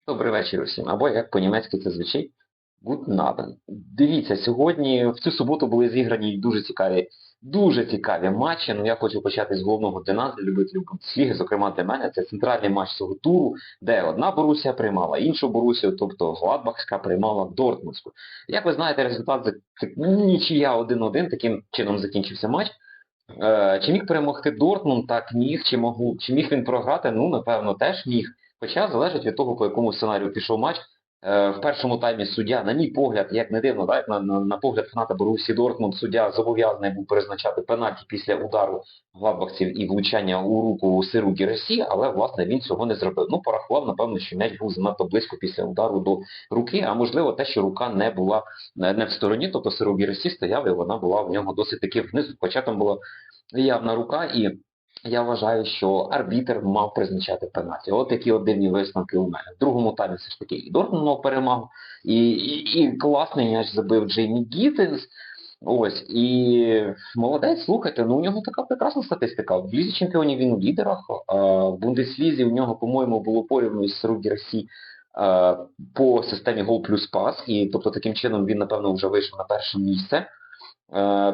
Добрий вечір усім. Або як по-німецьки це звучить, Guten Abend. Дивіться, сьогодні, в цю суботу були зіграні дуже цікаві матчі. Ну, я хочу почати з головного для нас, для любителів Бундесліги. Зокрема, для мене це центральний матч цього туру, де одна Борусія приймала іншу Борусію, тобто Гладбахська приймала Дортмундську. Як ви знаєте, результат нічия 1-1, таким чином закінчився матч. Чи міг перемогти Дортмунд? Так міг. Чи міг він програти? Ну, напевно, теж міг. Хоча залежить від того, по якому сценарію пішов матч. В першому таймі суддя, на мій погляд, як не дивно, так, на погляд фаната Борусі Дортмунд, суддя зобов'язаний був призначати пенальті після удару гладбахців і влучання у руку Сиру Гірасі, але, власне, він цього не зробив. Ну, порахував, напевно, що м'яч був занадто близько після удару до руки, а можливо те, що рука не була не в стороні, тобто Сиру Гірасі стояв, і вона була в нього досить таки внизу. Хоча там була явна рука, і я вважаю, що арбітр мав призначати пенальті. От такі от дивні висновки у мене. В другому таймі все ж таки і Дортмунд мав перемагу, і класний м'яч забив Джеймі Гіттенс. Ось, і молодець, слухайте, ну у нього така прекрасна статистика. В Лізі чемпіонів він у лідерах, в Бундеслізі у нього, по-моєму, було порівну з Сиру Гірасі по системі гол плюс пас, і тобто таким чином він, напевно, вже вийшов на перше місце.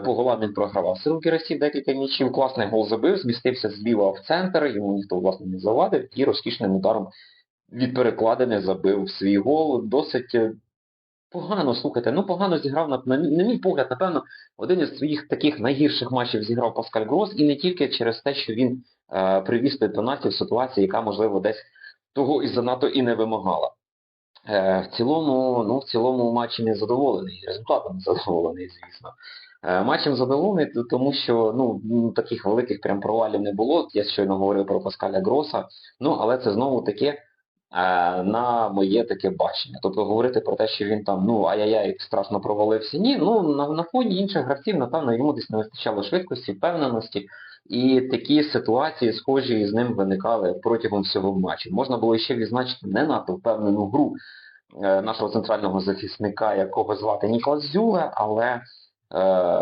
По голам він програвав Сиру Гірасі декілька м'ячів, класний гол забив, змістився зліва в центр, йому ніхто, власне, не завадив, і розкішним ударом від перекладини забив свій гол. Досить погано, слухайте, ну погано зіграв, на мій погляд, напевно, один із своїх таких найгірших матчів зіграв Паскаль Грос, і не тільки через те, що він привіз той пенальті в ситуації, яка, можливо, десь того і занадто і не вимагала. В цілому матчі не задоволений, результатом не задоволений, звісно. Матчем задоволений, тому що таких великих прям провалів не було. Я щойно говорив про Паскаля Гроса, але це знову таки на моє таке бачення. Тобто говорити про те, що він там, ай-яй-яй, страшно провалився. Ні, на фоні інших гравців, напевно, йому десь не вистачало швидкості, впевненості. І такі ситуації схожі з ним виникали протягом всього матчу. Можна було ще відзначити не надто впевнену гру нашого центрального захисника, якого звати Ніклас Зюле, але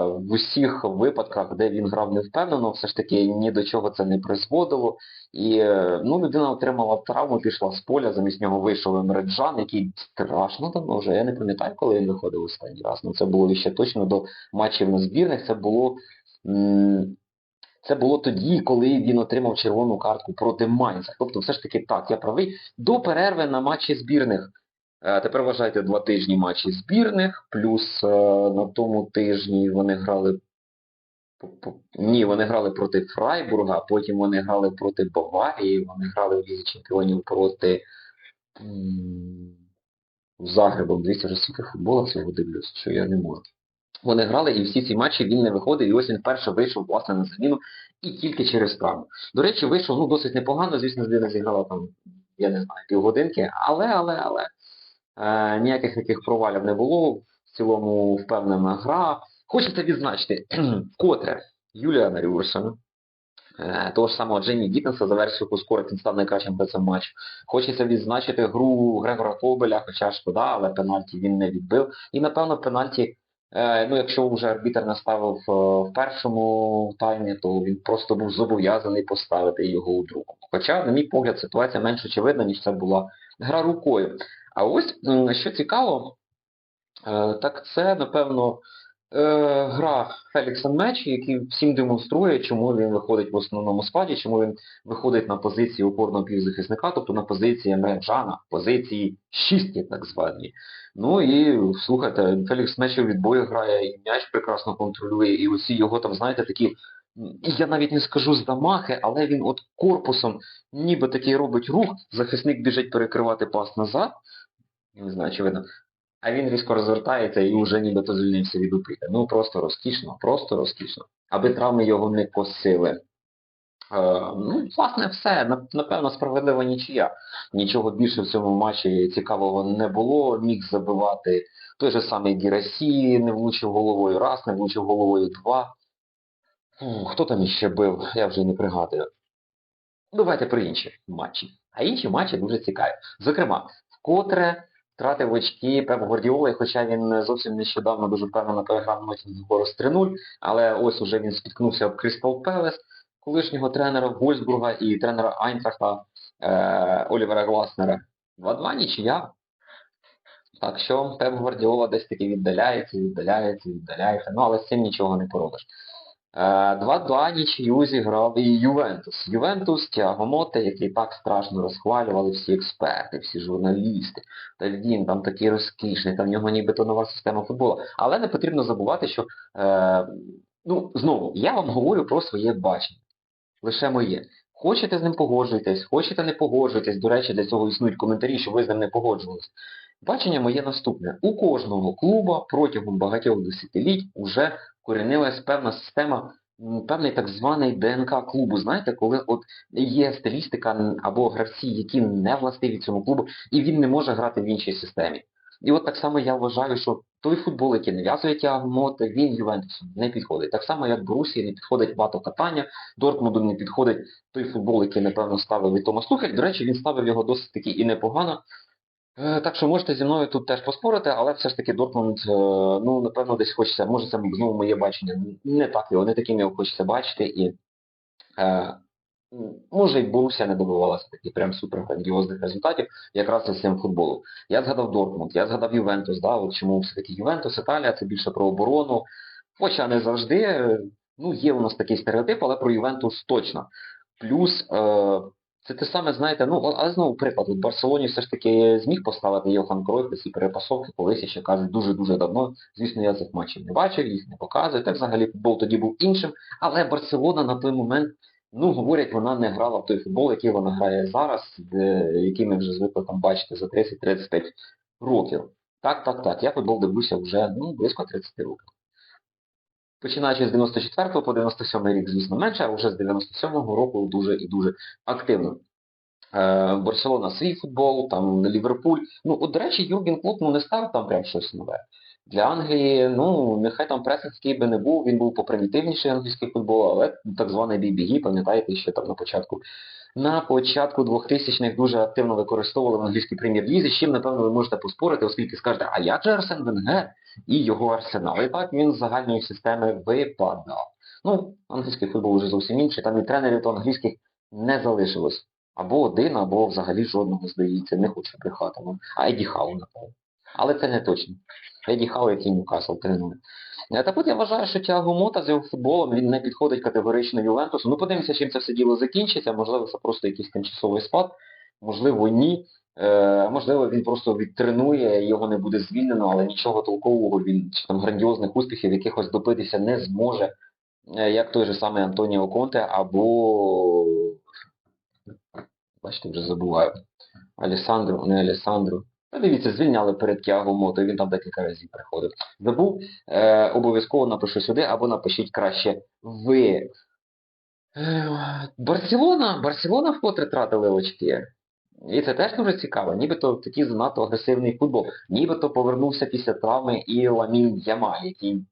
в усіх випадках, де він грав невпевнено, все ж таки ні до чого це не призводило. І людина отримала травму, пішла з поля, замість нього вийшов Емре Can, який страшно давно вже, я не пам'ятаю, коли він виходив останній раз. Це було ще точно до матчів на збірних, це було тоді, коли він отримав червону картку проти Майнца. Тобто все ж таки так, я правий, до перерви на матчі збірних. Тепер вважайте 2 тижні матчі збірних, плюс на тому тижні вони грали вони грали проти Фрайбурга, потім вони грали проти Баварії, вони грали в Лізі чемпіонів проти Загребом. Дивіться, вже стільки футбола цього дивлюсь, що я не можу. Вони грали, і всі ці матчі він не виходив, і ось він вперше вийшов, власне, на заміну, і тільки через травму. До речі, вийшов, досить непогано, звісно, людина зіграла там, я не знаю, півгодинки, але ніяких таких провалів не було, в цілому впевнена гра. Хочеться відзначити, вкотре Юліана Рюрсона, того ж самого Джеймі Гіттенса, за версією Кускорик, він став найкращим гравцем матчу. Хочеться відзначити гру Грегора Кобеля, хоча шкода, але пенальті він не відбив. І, напевно, пенальті, якщо вже арбітр не ставив в першому таймі, то він просто був зобов'язаний поставити його у другому. Хоча, на мій погляд, ситуація менш очевидна, ніж це була гра рукою. А ось, що цікаво, так це, напевно, гра Фелікса Мечі, який всім демонструє, чому він виходить в основному складі, чому він виходить на позиції опорного півзахисника, тобто на позиції Емре Цана, позиції шістки так звані. Ну і, слухайте, Фелікс Мечі в відбої грає, і м'яч прекрасно контролює, і усі його там, знаєте, такі, я навіть не скажу замахи, але він от корпусом ніби такий робить рух, захисник біжить перекривати пас назад, не знаю, чи видно. А він різко розвертається і вже нібито звільнився від упити. Просто розкішно, просто розкішно. Аби травми його не косили. Власне, все. Напевно, справедлива нічия. Нічого більше в цьому матчі цікавого не було. Міг забивати той же самий Гірасі, не влучив головою раз, не влучив головою два. Хто там іще бив, я вже не пригадую. Давайте про інші матчі. А інші матчі дуже цікаві. Зокрема, вкотре втратив очки Пеп Гвардіола, хоча він зовсім нещодавно дуже впевнено переграв Ноттінгем Форест 3-0, але ось уже він спіткнувся об Крістал Пелес, колишнього тренера Вольсбурга і тренера Айнтрахта Олівера Гласнера. 2-2 нічия. Так що Пеп Гвардіола десь таки віддаляється. Ну, але з цим нічого не поробиш. 2-2 нічию зіграв і Ювентус. Ювентус Тіаго Мотте, який так страшно розхвалювали всі експерти, всі журналісти. Та він там такий розкішний, там в нього нібито нова система футболу. Але не потрібно забувати, що, ну, знову, я вам говорю про своє бачення. Лише моє. Хочете з ним погоджуйтесь, хочете не погоджуйтесь. До речі, для цього існують коментарі, що ви з ним не погоджувалися. Бачення моє наступне. У кожного клуба протягом багатьох десятиліть вже корінилась певна система, певний так званий ДНК клубу. Знаєте, коли от є стилістика або гравці, які не властиві цьому клубу, і він не може грати в іншій системі. І от так само я вважаю, що той футбол, який нав'язує Тіаго Мотте, він Ювентусу не підходить. Так само, як Борусії не підходить багатокатання, Дортмунду не підходить той футбол, який, напевно, ставив і Томас Тухель. До речі, він ставив його досить таки і непогано. Так що можете зі мною тут теж поспорити, але все ж таки Дортмунд, ну, напевно, десь хочеться, може це знову моє бачення, не таким його хочеться бачити, і е, може і Борусія не добивалася таких прям супер грандіозних результатів, якраз із цим футболом. Я згадав Дортмунд, я згадав Ювентус, да, от чому все-таки Ювентус, Італія, це більше про оборону, хоча не завжди, ну, є у нас такий стереотип, але про Ювентус точно. Плюс, це те саме, знаєте, ну, але знову приклад, от Барселоні все ж таки зміг поставити Йохан Кройф ці перепасовки, колись ще кажуть, дуже-дуже давно. Звісно, я цих матчів не бачив, їх не показую, так взагалі футбол тоді був іншим, але Барселона на той момент, ну, говорять, вона не грала в той футбол, який вона грає зараз, який ми вже звикли там бачити за 30-35 років. Так, я футбол дивлюся вже, ну, близько 30 років. Починаючи з 94 по 97 рік, звісно, менше, а вже з 97-го року дуже і дуже активно. Барселона свій футбол, там Ліверпуль. Ну, от, до речі, Юрген Клоп, ну, не ставив там прям щось нове. Для Англії, ну, нехай там пресинський би не був, він був попримітивніший англійський футбол, але так званий BBG, пам'ятаєте, що там на початку 2000-х дуже активно використовували в англійській прем'єр-лізі, з чим, напевно, ви можете поспорити, оскільки скажете, а як же Арсен Венгер і його Арсенал? І так він з загальної системи випадав. Ну, англійський футбол вже зовсім інший, там і тренерів то англійських не залишилось. Або один, або взагалі жодного, здається, не хочу брехати. Ну, а Еді Хау, напевно. Але це не точно. Еді Хау, який Ньюкасл тренує. Так от я вважаю, що Тіаго Мота з його футболом, він не підходить категорично Ювентусу. Ну, подивимося, чим це все діло закінчиться. Можливо, це просто якийсь тимчасовий спад. Можливо, ні. Можливо, він просто відтренує, його не буде звільнено, але нічого толкового він, чи там грандіозних успіхів якихось добитися не зможе. Як той же самий Антоніо Конте, або... Бачите, вже забуваю. Алесандро, не Алесандро. Та дивіться, звільняли перед Тіаго Мото, він там декілька разів приходив. Забув, обов'язково напишу сюди, або напишіть краще ви. Барселона вкотре тратили очки. І це теж дуже цікаво. Нібито такий занадто агресивний футбол. Нібито повернувся після травми і Ламін Ямаль, який,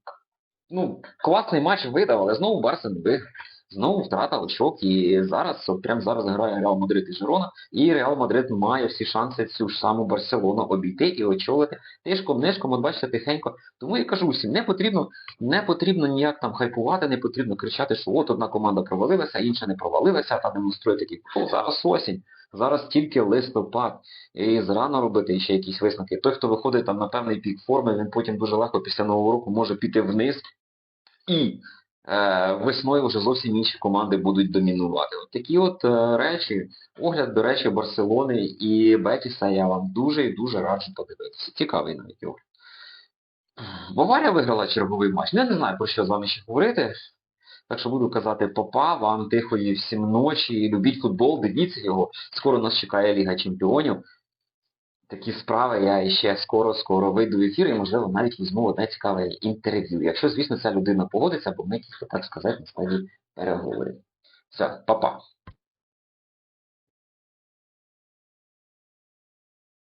ну, класний матч видав, але знову Барса не виграв. Знову втрата очок, і зараз, от прямо зараз грає Реал Мадрид і Жирона, і Реал Мадрид має всі шанси цю ж саму Барселону обійти і очолити тишком-нишком, от бачите, тихенько. Тому я кажу всім, не потрібно ніяк там хайпувати, не потрібно кричати, що от одна команда провалилася, інша не провалилася, та демонструє такий футбол. Зараз осінь, зараз тільки листопад, і зрано робити ще якісь висновки. Той, хто виходить там на певний пік форми, він потім дуже легко після Нового року може піти вниз, і весною вже зовсім інші команди будуть домінувати. От такі от речі, огляд, до речі, Барселони і Бетіса я вам дуже і дуже раджу подивитися. Цікавий навіть огляд. Баварія виграла черговий матч. Ну, я не знаю, про що з вами ще говорити. Так що буду казати папа, вам тихої всім ночі, любіть футбол, дивіться його. Скоро нас чекає Ліга Чемпіонів. Такі справи я ще скоро вийду в ефір і, можливо, навіть візьму одне цікаве інтерв'ю. Якщо, звісно, ця людина погодиться, бо ми тільки, так сказати, на стадії переговорів. Все, па-па.